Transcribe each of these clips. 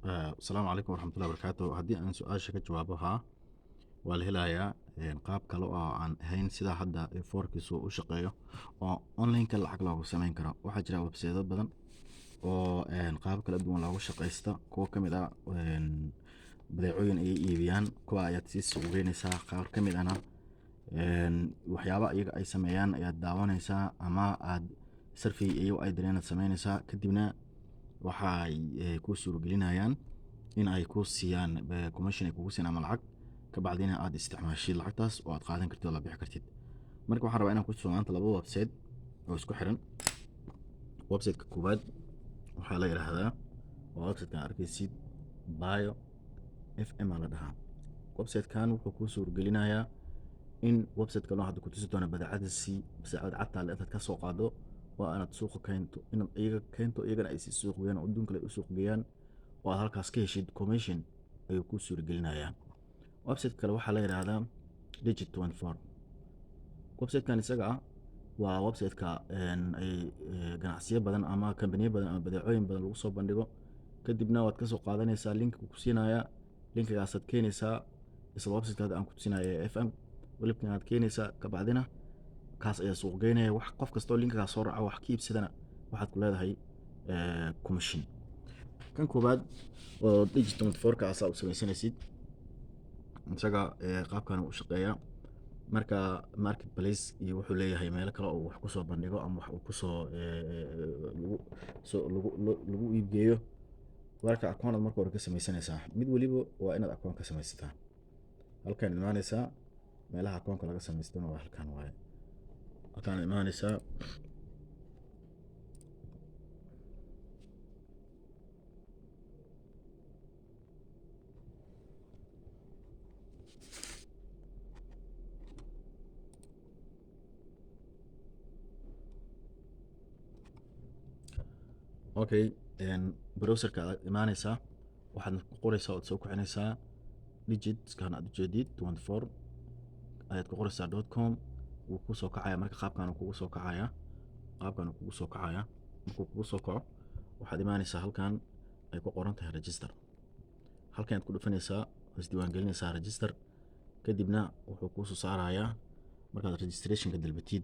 asalaamu calaykum waraxmatullahi wabarakaatu. Haddii aan su-aasha ka jawaabo haa, waa la helayaa qaab kale oo aan ahayn sida hadda foorkiisu u shaqeeyo oo online-ka lacag loogu samayn karo. Waxaa jira website badan oo qaab kala duwan loogu shaqaysta. Kuwa ka mid ah badeecooyin ayay iibiyaan, kuwa ayaad sii suuq geynaysaa. Qaar ka mid ahna waxyaaba iyaga ay sameeyaan ayaad daawanaysaa ama aad survey iyagu ay direen aad samaynaysaa. Kadibna waxay kuu suuragelinayaan in ay kuu siiyaan commission ay kugu siiyaan ama lacag ka bacdina aad isticmaashid lacagtaas oo aad qaadan kartid oo la bixi kartid. Marka waxaan rabaa inaan ku tuso maanta laba website oo isku xiran. Website-ka koowaad waxaa la yiraahdaa waa website-kan arkaysid Bio FM la dhahaa. Website-kan wuxuu kuu suuragelinayaa in website-ka loo hadda ku tusi doono badeecadaasi badeecad cadta leh intaad ka soo qaado oo aad suuqa keento inaad iyaga keento iyagana ay si suuq weeyaan oo adduunka ay u suuq geeyaan oo aad halkaas ka heshid commission ayuu kuu suuragelinayaa. Website kale waxaa la yiraahdaa Digit24. Website-kan isaga ah waa website-ka ay ganacsiyo badan ama kambaniyo badan ama badeecooyin badan lagu soo bandhigo. Kadibna waad ka soo qaadanaysaa link ku siinayaa, linkigaas aad keenaysaa isla website-ka aan ku tusinayo FM walibkan aad keenaysaa ka bacdina kaas ayaa suuq geynaya. wax qof kastoo linkigaas soo raaco wax ka iibsadana waxaad ku leedahay commission. Kan koobaad oo Digit24 ka asaa u samaysanaysid isaga qaabkan u shaqeeya. Marka marketplace iyo wuxuu leeyahay meelo kale oo wax ku soo bandhigo ama wax uu ku soo lagu iibgeeyo. Marka account marka hore ka samaysanaysaa mid waliba waa inaad account ka samaysataa. Halkan imaanaysaa meelaha account laga samaystana waa halkan waaye. halkan imaanaysaa okay browserka aad imaanaysaa waxaad ku qoraysaa oo soo kicinaysaa digit-kan aad ujeedid 24 ayaad ku qoraysaa .com wuu ku soo kacaya. marka qaabkan uu kugu soo kacaya markuu kugu soo kaco waxaad imaanaysaa halkan ay ku qoran tahay register. halkan aad ku dhufanaysaa is diiwaan gelinaysaa register. kadibna wuxuu kuu soo saarayaa markaad registration ka dalbatid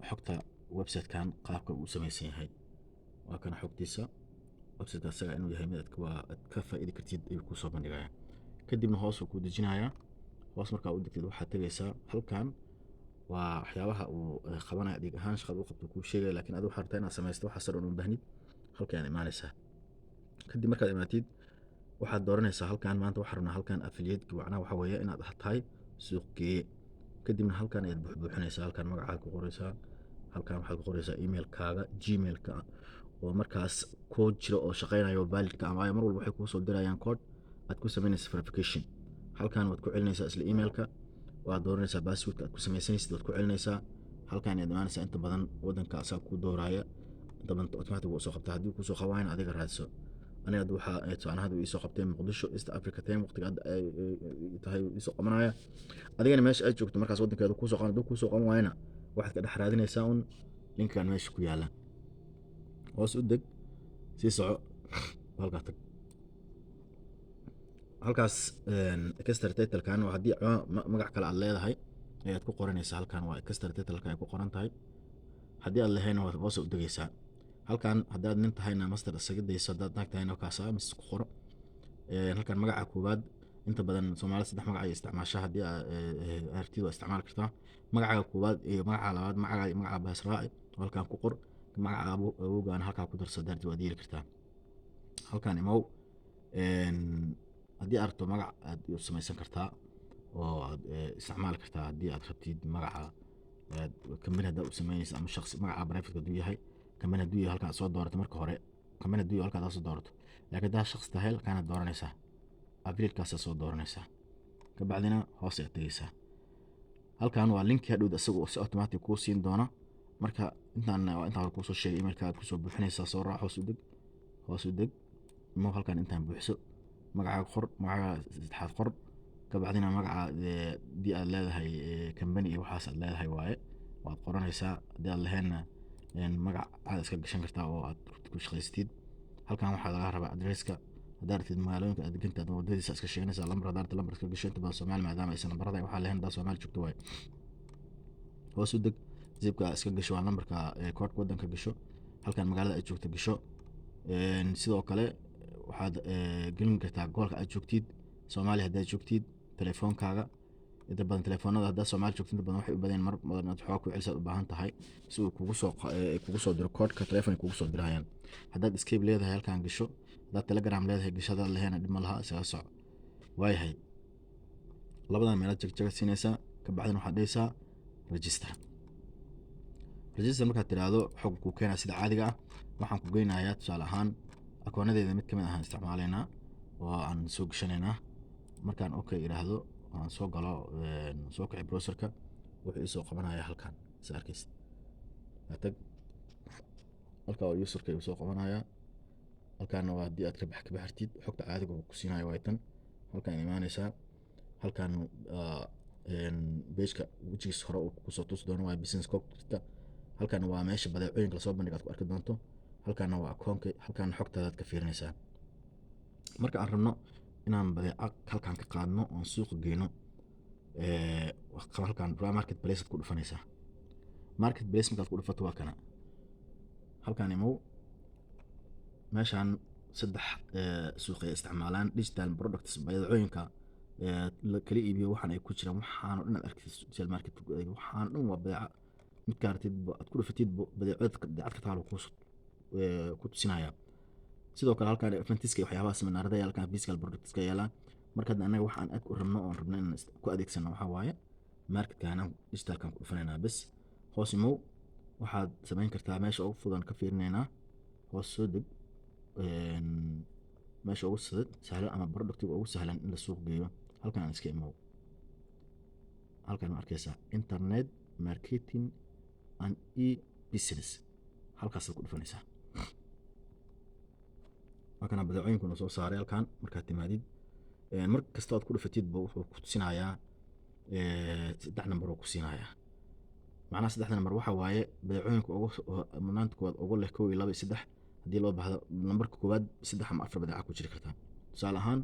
xogta website-kan qaabka uu samaysan yahay. waa kana xogtiisa website-ka isaga inuu yahay mid aad ka faa'iidi kartid ayuu kuu soo bandhigayaa. kadibna hoos uu ku dejinayaa. hoos markaa u degtid waxaad tagaysaa halkan waa waxyaabaha uu qabanayo adeeg ahaan shaqada uu qabto kuu sheegaya. laakiin adigu waxaad rabtaa inaad samaysto waxa sar u baahnid halkan imaanaysaa. kadib markaad imaatid waxaad dooranaysaa halkan maanta waxaan rabnaa halkan affiliate wacnaa waxa weeye inaad tahay suuq geeye. kadibna halkan ayaad buuxinaysaa. halkan magacaad ku qoraysaa. halkan waxaad ku qoraysaa email-kaaga gmail-ka oo markaas code jiro oo shaqeynayo valid-ka ama mar walba waxay kuu soo dirayaan code aad ku samaynaysaa verification. halkan waad ku celinaysaa isla email-ka waad dooranaysaa password-ka aad ku samaysanaysid waad ku celinaysaa. halkan ayaad imaanaysaa. inta badan waddanka asaa ku dooraya inta badan automatic wuu soo qabtaa. haddii kuu soo qabaayna adiga raadso. aniga waxaa hadda ii soo qabtay Muqdisho East Africa Time waqtiga hadda ay tahay ii soo qabanaya. adigana meesha aad joogto markaas waddankeeda kuu soo qaban hadduu kuu soo qaban waayna waxaad ka dhex raadinaysaa un linkan meesha ku yaala. hoos u deg sii soco halkaa tag. halkaas extra title-kan waa haddii magac kale aad leedahay ayaad ku qoranaysaa. halkan waa extra title-ka ay ku qoran tahay. haddii aad lahayna waad hoos u degaysaa. halkan haddaad nin tahayna master isaga dayso haddaad naag tahayna kaasa mis ku qoro. halkan magaca koowaad inta badan Soomaalida saddex magac ay isticmaashaa. haddii aragtid waa isticmaali kartaa. magaca koowaad iyo magaca labaad magaca baas raaci halkan ku qor. magaca awowgaana halkaa ku darso darti waad yeeli kartaa. halkan imow haddii aad rabto magac aad samaysan kartaa oo aad isticmaali kartaa. haddii aad rabtid magaca kambani haddaa u samaynaysa ama shakhsi magaca private hadduu yahay kambani hadduu yahay halkaan soo doorato marka hore kambani hadduu yahay halkaad soo doorato. laakiin haddaa shakhsi tahay halkaanaad dooranaysaa affiliate-kaasaa soo dooranaysaa. ka bacdina hoos ayaad tegaysaa. halkan waa linki hadhowd isaga si automatic kuu siin doona. marka intaan hore kuu soo sheegay email-ka aad kusoo buuxinaysaa. soo raac hoos u deg imo halkan intaan buuxso magacaaga qor magacaaga saddexaad qor. ka bacdina magaca haddii aad leedahay kambani iyo waxaas aad leedahay waaye waad qoranaysaa. haddii aad laheenna magac aad iska gashan kartaa oo aad ku shaqaystid. halkan waxaa laga rabaa adresska haddaa rabtid magaalooyinka aad degan tahay wadadiisa iska sheeganaysaa lambar haddaa rabtid lambar iska gasho inta badan Soomaali maadaama aysan lambarada waxaa lahayn haddaa Soomaali joogto waaye hoos u deg zipka iska gasho waa lambarka koodhka waddanka gasho halkan magaalada aad joogto gasho sidoo kale waxaad gelin kartaa gobolka aad joogtid Soomaali haddaad joogtid telefoonkaaga inta badan telefoonada haddaa Soomaali joogto inta badan waxay u badan mar badan inaad xoog ku celisaad u baahan tahay si uu kugu soo diro koodhka telefoon kugu soo dirayaan haddaad escape leedahay halkan gasho haddaad telegram leedahay gasho haddaad lahayn dhib ma laha isaga soc waayahay labadan meelaad jagjaga siinaysaa ka bacdina waxaad dhehaysaa register markaad tiraahdo xog kuu keenaa sida caadiga ah waxaan ku geynayaa tusaale ahaan akoonadeeda mid ka mid ahaan isticmaalaynaa oo aan soo gashanaynaa markaan okay idhaahdo aan soo galo soo kici browserka wuxuu isoo qabanaya halkan is arkaysa tag halka oo userka uu soo qabanaya halkaana waa haddii aad ka baxartid xogta caadiga oo ku siinayo waa tan halkan imaanaysaa halkan pageka wejigiisa hore uu kusoo tusi doono waa business cogta halkan waa meesha badeecooyinka lasoo bandhiga aad ku arki doonto halkaana waa akoonka halkaana xogtaadaad ka fiirinaysaa marka aan rabno inaan badeeco halkan ka qaadno oon suuqa geyno halkan market place aad ku dhufanaysaa market place markaad ku dhufato waa kana halkan imow meeshaan saddex suuqay isticmaalaan digital products badeecooyinka kala iibiyo waxaan ay ku jiraan waxaan dhan aad arkaysid digital market waxaan dhan waa badeeco mid kaartid aad ku dhufatid badeecad ka taalo ku tusinaya sidoo kale halkan adventiska waxyaabaha seminaarada halkan physical productska yaalaan marka anaga waxaan aad u rabno oon rabno inaan ku adeegsano waxaa waaye marketkan digitalkan ku dhufanaynaa bas hoos imow waxaad samayn kartaa meesha ugu fudan ka fiirinaynaa hoos soo deg meesha ugu sahlan ama productiga ugu sahlan in la suuq geeyo halkan aan iska imow halkan ma arkaysaa internet marketing and e-business halkaasaad ku dhufanaysaa halkan badeecooyinkuna soo saaray halkan markaad timaadid mar kasta aad ku dhufatidba wuxuu ku tusinayaa 3 nambar oo ku siinayaa macnaha 3 nambar waxa waaye badeecooyinka ugu mudnaanta koowaad ugu leh 1 2 3 haddii loo baahdo nambarka koowaad 3 ama 4 badeeco ku jiri kartaa tusaale ahaan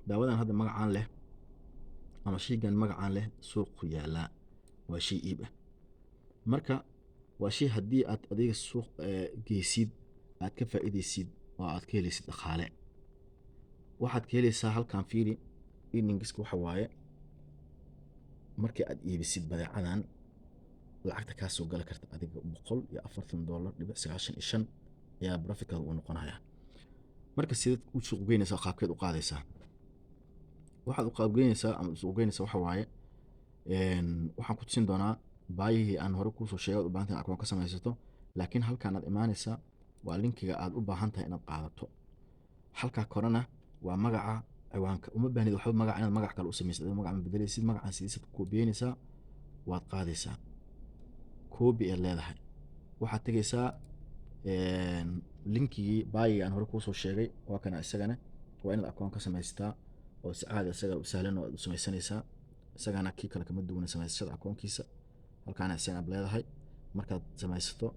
daawadan hadda magacaan leh ama shaygan magacaan leh suuq yaala waa shay iib ah marka waa shay haddii aad adiga suuq geysid aad ka faa'iidaysid oo aad ka helaysid dhaqaale waxaad ka helaysaa halkan fiiri earningska waxa waaye markii aad iibisid badeecadan lacagta kaa soo gali karta adiga $140.95 ayaa profitkaada uu noqonaya marka sidaad u suuq geynaysaa qaabkeed u qaadaysaa waxaad u qaab geynaysaa ama suuq geynaysaa waxa waaye waxaan ku tusin doonaa baayihii aan hore kuu soo sheegay u baahan tahay akoon ka samaysato laakiin halkan aad imaanaysaa waa linkiga aad u baahan tahay inaad qaadato halka korana waa magaca ciwaanka uma baahnid waxba magac inaad magac kale u samaysid magac ma bedelaysid magacaan sidiisad ku koobiyeynaysaa waad qaadaysaa koobi aad leedahay waxaad tegaysaa linkigii baayigii aan hore kuu soo sheegay waa kana isagana waa inaad akoon ka samaystaa oo si caadi isaga u sahlan oo aad u samaysanaysaa isagana kii kale kama duwana samaysashada akoonkiisa halkaana isagana leedahay markaad samaysato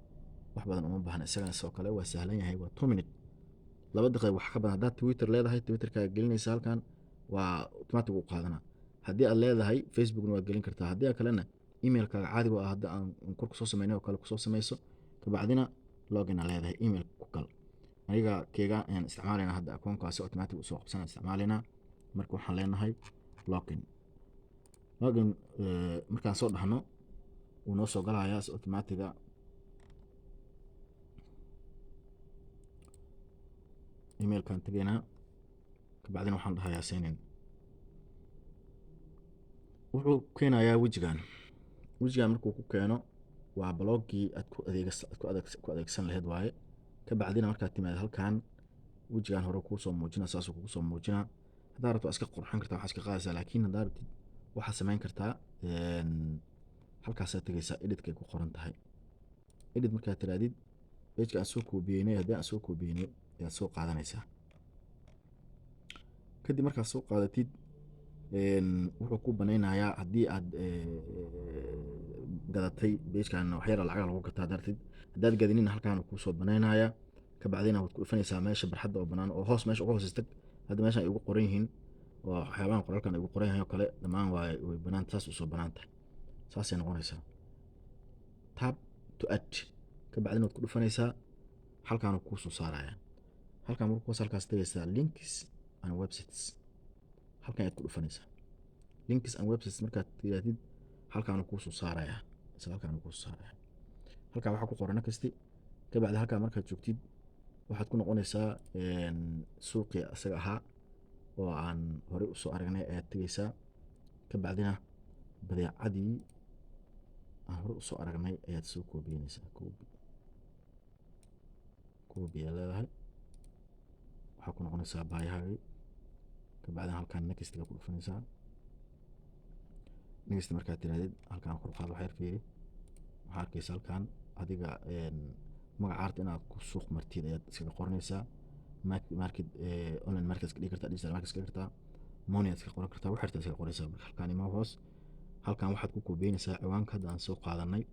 wax badan uma baahna isagana sidoo kale waa sahlan yahay waa 2 minute 2 daqiiqo wax ka badan haddaad Twitter leedahay Twitterkaaga gelinaysa halkan waa automatic u qaadana haddii aad leedahay Facebookna waad gelin kartaa haddii aad kalena emailkaaga caadiga ah hadda aan kor ku soo sameynay oo kale ku soo samayso ka bacdina login aad leedahay email ku gal aniga keega aan isticmaalayna hadda akoonkaasi automatic u soo qabsanaa isticmaalayna marka waxaan leenahay login markaan soo dhaxno uu noo soo galayaa automatic email kan tagayna ka bacdina waxaan dhahayaa sign wuxuu keenayaa wejigan markuu ku keeno waa blogii aad ku adeegsan lahayd waaye ka bacdina markaad timaado halkan wejigan hore kuu soo muujina saasuu kugu soo muujina haddaad rabto iska qurxin kartaa waxaa iska qaadaysaa laakiin haddaad rabtid waxaad samayn kartaa halkaasaad tegaysaa editkay ku qoran tahay edit markaad tiraadid pageka aan soo koobiyeynay haddii aan soo koobiyeynay ayaad soo qaadanaysaa kadib markaad soo qaadatid wuxuu ku banaynayaa haddii aad gadatay pagkan waxyara lacag lagu gataa dartid haddaad gadinin halkan uu kuu soo banaynayaa ka bacdina waad ku dhufanaysaa meesha barxadda oo banaan oo hoos meesha ugu hooseysta hadda meeshan ay ugu qoran yihiin waa waxyaabahan qoraalkan ay ugu qoran yahay oo kale dhammaan way banaan saas usoo banaan tahay saasay noqonaysaa tab to add ka bacdina waad ku dhufanaysaa halkaan kuu soo saaraya halkaan markuu halkaas tagaysaa links and websites halkaan aad ku dhufanaysaa links and websites markaad tirahdid halkaan kuu soo saaraya halkaan kuu soo saaraya halkaan waxaa ku qoran kasti ka bacdi halkaan markaad joogtid waxaad ku noqonaysaa suuqii asaga ahaa oo aan horey usoo aragnay ayaad tegaysaa ka bacdina badeecadii aan horey usoo aragnay ayaad soo koobiyeynaysaa koobi aad leedahay waxaa ku noqonaysaa baayahaagii ka bacdina halkaan nextiga ku dhufanaysaa next markaad tirahdid halkaan korqaad wax yar fiiri waxaa arkaysa halkaan adiga magacaarta inaad ku suuq martid ayaad iskaga qoranaysaa market online market iska dhigi kartaa digital market iska dhigi kartaa money iska qoran kartaa wax yarta iska qoraysaa marka halkaan ima hoos halkaan waxaad ku koobiyeynaysaa ciwaanka hadda aan soo qaadanay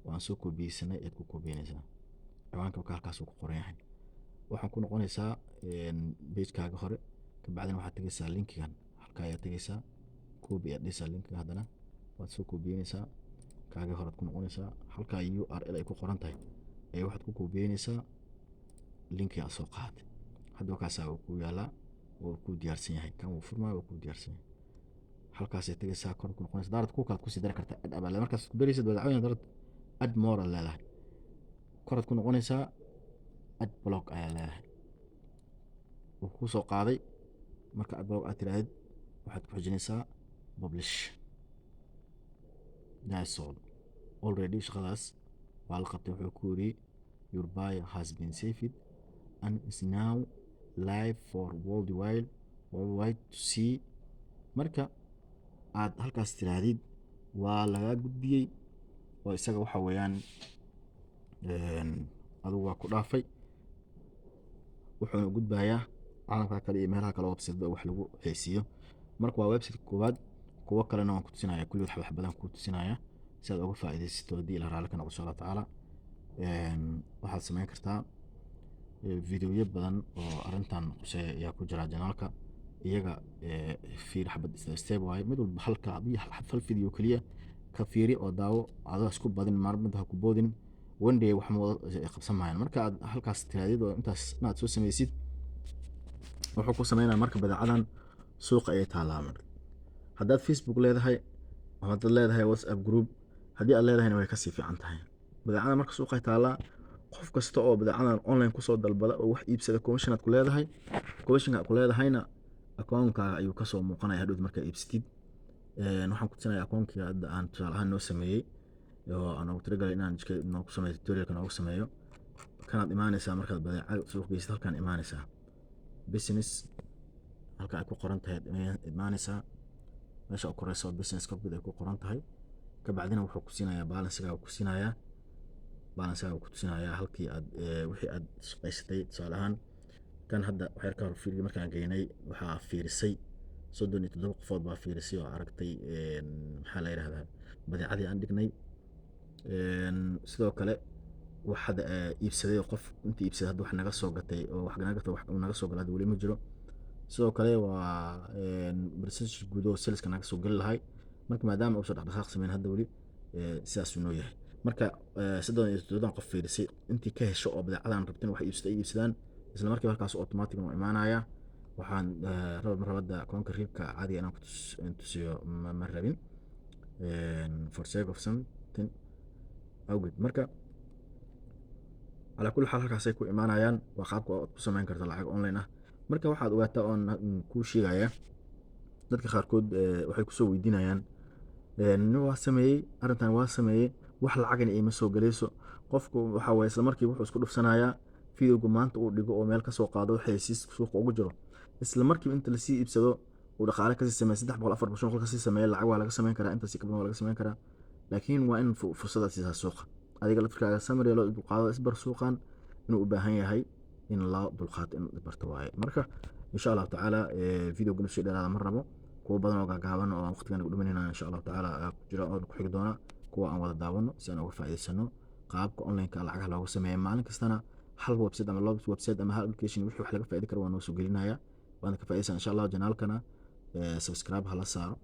oo aan soo koobiyeysanay ayaad ku koobiyeynaysaa ciwaanka halkaas uu ku qoran yahay waxaan ku noqonaysaa page-kaaga hore ka bacdina waxaad tegaysaa linkigan halkaa ayaad tegaysaa koobi ayaad dhigaysaa linkiga haddana waad soo koobiyeynaysaa kaaga horead ku noqonaysaa halkaa URL ay ku qoran tahay ayaa waxaad ku koobiyeynaysaa linkiga soo qaad hadda wakaasaa uu ku yaalaa oo ku diyaarsan yahay kan uu furmaayo oo ku diyaarsan yahay halkaasay tegaysaa kor ku noqonaysaa daarad ku kala ku sii dari kartaa ad abaale markaas ku daraysid badeecooyin daarad ad moral leedahay koraad ku noqonaysaa ad block ayaa leedahay uu ku soo qaaday marka ad block aad tiraahid waxaad ku xijinaysaa publish that's all already shaqadaas waa la qabtay wuxuu ku yiri your buyer has been saved and is now live for worldwide to see marka aad halkaas tirahdid waa laga gudbiyey oo isaga waxa weeyaan adigu waa ku dhaafay wuxuuna gudbayaa caalamka kale iyo meelaha kale website wax lagu xaysiiyo marka waa website koowaad kuwa kalena waan ku tusinayaa kulli wax badan ku tusinayaa si aad uga faa'iidaysato hadii la raali ka noqdo insha Allah taala waxaad samayn kartaa فيديوهات بدن أرنتان يا كجرا جنالك إيجا في حبة استيب واي مدول بحلقة بيه حفل فيديو كلية كفيري أو داو عذا سكوب بدن مرمد هكوبودين وندي وحمود قبسم معين مركا حلقة استراديد وأنت ما تسوي سميسيد وحكوا سمينا مركب بدأ عدن سوق أي تعلامر هذا فيسبوك ليه هاي وهذا ليه هاي واتساب جروب هذه اللي ليه هنا ويكسي في عنتها بدأ عدن مركب سوق أي تعلام qof kasta oo badeecadan online ku soo dalbada oo wax iibsada commission aad ku leedahay commission aad ku leedahayna account-kaaga ayuu ka soo muuqanaya hadhow marka iibsatid waxaan ku tusinayaa account-kiga hadda aan tusaale ahaan noo sameeyay oo aan ugu talagalay inaan jikay noogu sameeyo tutorial-ka noogu sameeyo kanaad imaanaysaa markaad badeeca suuq geysad halkaan imaanaysaa business halka ay ku qoran tahay imaanaysaa meesha u korayso business cockpit ay ku qoran tahay ka bacdina wuxuu ku siinayaa balance-ga ku siinayaa balance-ga ku tusinayaa halkii aad wixii aad shaqaysatay tusaale ahaan kan hadda waxyar ka hor fiiriyay markaan geynay waxaa fiirisay 37 qofood baa fiirisay oo aragtay maxaa la yiraahdaa badeecadii aan dhignay sidoo kale waxaad iibsaday qof intii iibsaday hadda wax naga soo gatay oo wax naga soo galay wali ma jiro sidoo kale waa percentage guud oo sales-ka naga soo gali lahay marka maadaama uu soo dhaqdhaqaaq sameyn hadda wali sidaas uu noo yahay marka 37 qof fiirisay intii ka hesho oo badeecadan rabteen wax iibsadaan isla markii halkaas automatic oo imaanaya waxaan rabada koonka riibka caadiga inaan ku tusiyo ma rabin for sake of something awgeed marka ala kulli xaal halkaas ay ku imaanayaan waa qaabka aad ku samayn karto lacag online ah marka waxaad ogaataa oo ku sheegaya dadka qaarkood waxay ku soo weydiinayaan waa sameeyay arintan waa sameeyay wax lacagna ay ma soo galayso qofku waxa way isla markii wuxuu isku dhufsanayaa fiidowga maanta uu dhigo oo meel ka soo qaado xaysiis suuqa ugu jiro isla markii inta la sii iibsado uu dhaqaale ka sii sameeyo 300 ka sii sameeyo lacag waa laga sameyn karaa inta si ka badan waa laga sameyn karaa laakiin waa in fursadaad siisaa suuqa adiga laftirkaaga samir loo qaado isbar suuqan inuu u baahan yahay in la dulqaad in barto waaye marka insha Allah taala fiidowga nafsi dheeraada mar rabo kuwa badan oo gaagaaban oo waqtigan ugu dhimanayna insha Allah taala ku jira oo ku xigi doona kuwa aan wada daawano si aan uga faa'iideysano qaabka online-ka lacagaha loogu sameeyo maalin kastana hal website ama laba website ama hal application wixii wax laga faa'iidi karo waa noo soo gelinaya waana ka faa'iidaysaa insha allah. Janaalkana subscribe hala saaro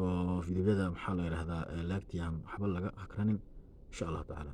oo fiidiyowyada maxaa la yidhahdaa laagtiyan waxba laga hakranin insha allahu tacaala.